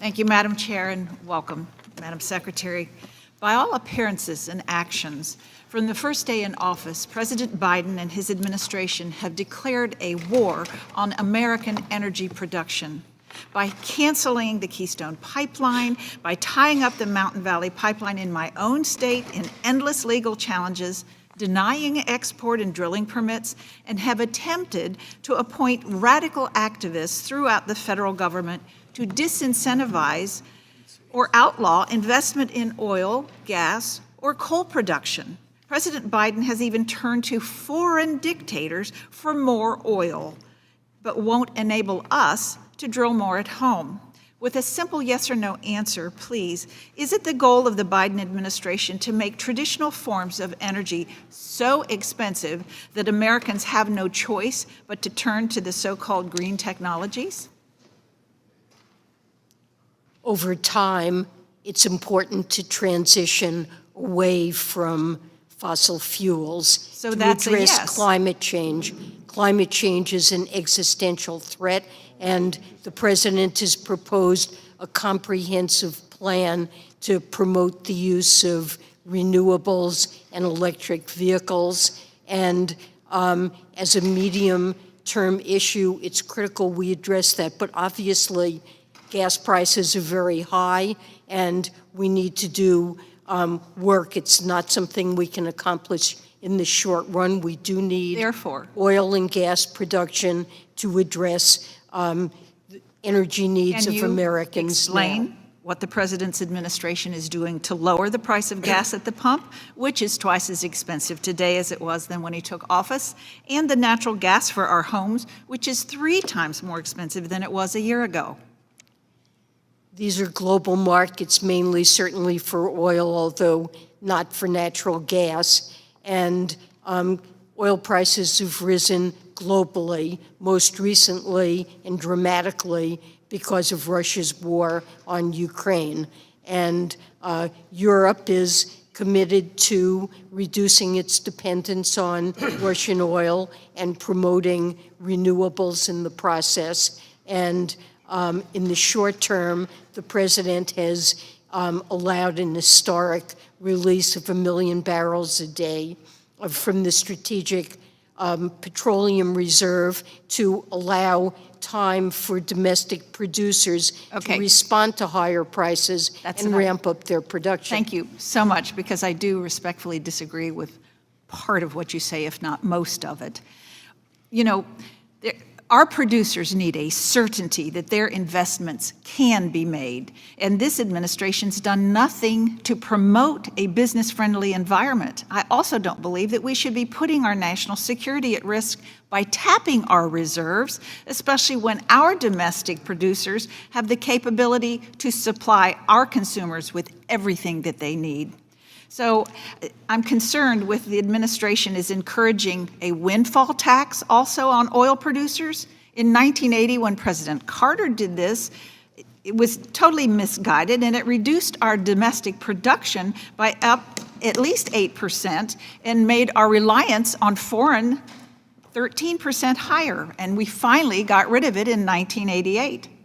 Thank you, Madam Chair, and welcome, Madam Secretary. By all appearances and actions, from the first day in office, President Biden and his administration have declared a war on American energy production. By canceling the Keystone Pipeline, by tying up the Mountain Valley Pipeline in my own state in endless legal challenges, denying export and drilling permits, and have attempted to appoint radical activists throughout the federal government to disincentivize or outlaw investment in oil, gas, or coal production. President Biden has even turned to foreign dictators for more oil, but won't enable us to drill more at home. With a simple yes or no answer, please, is it the goal of the Biden administration to make traditional forms of energy so expensive that Americans have no choice but to turn to the so-called green technologies? Over time, it's important to transition away from fossil fuels to address yes. climate change. Climate change is an existential threat, and the President has proposed a comprehensive plan to promote the use of renewables and electric vehicles. And as a medium-term issue, it's critical we address that. But obviously, gas prices are very high, and we need to do work. It's not something we can accomplish in the short run. We do need oil and gas production to address the energy needs of Americans. Can you explain what the President's administration is doing to lower the price of gas at the pump, which is twice as expensive today as it was then when he took office, and the natural gas for our homes, which is 3 times more expensive than it was a year ago? These are global markets, mainly certainly for oil, although not for natural gas. And oil prices have risen globally, most recently and dramatically because of Russia's war on Ukraine. And Europe is committed to reducing its dependence on Russian oil and promoting renewables in the process. And in the short term, the President has allowed an historic release of 1 million barrels a day from the Strategic Petroleum Reserve to allow time for domestic producers to respond to higher prices and ramp up their production. Thank you so much, because I do respectfully disagree with part of what you say, if not most of it. You know, our producers need a certainty that their investments can be made, and this administration's done nothing to promote a business-friendly environment. I also don't believe that we should be putting our national security at risk by tapping our reserves, especially when our domestic producers have the capability to supply our consumers with everything that they need. So I'm concerned with the administration is encouraging a windfall tax also on oil producers. In 1980, when President Carter did this, it was totally misguided, and it reduced our domestic production by up at least 8% and made our reliance on foreign 13% higher. And we finally got rid of it in 1988.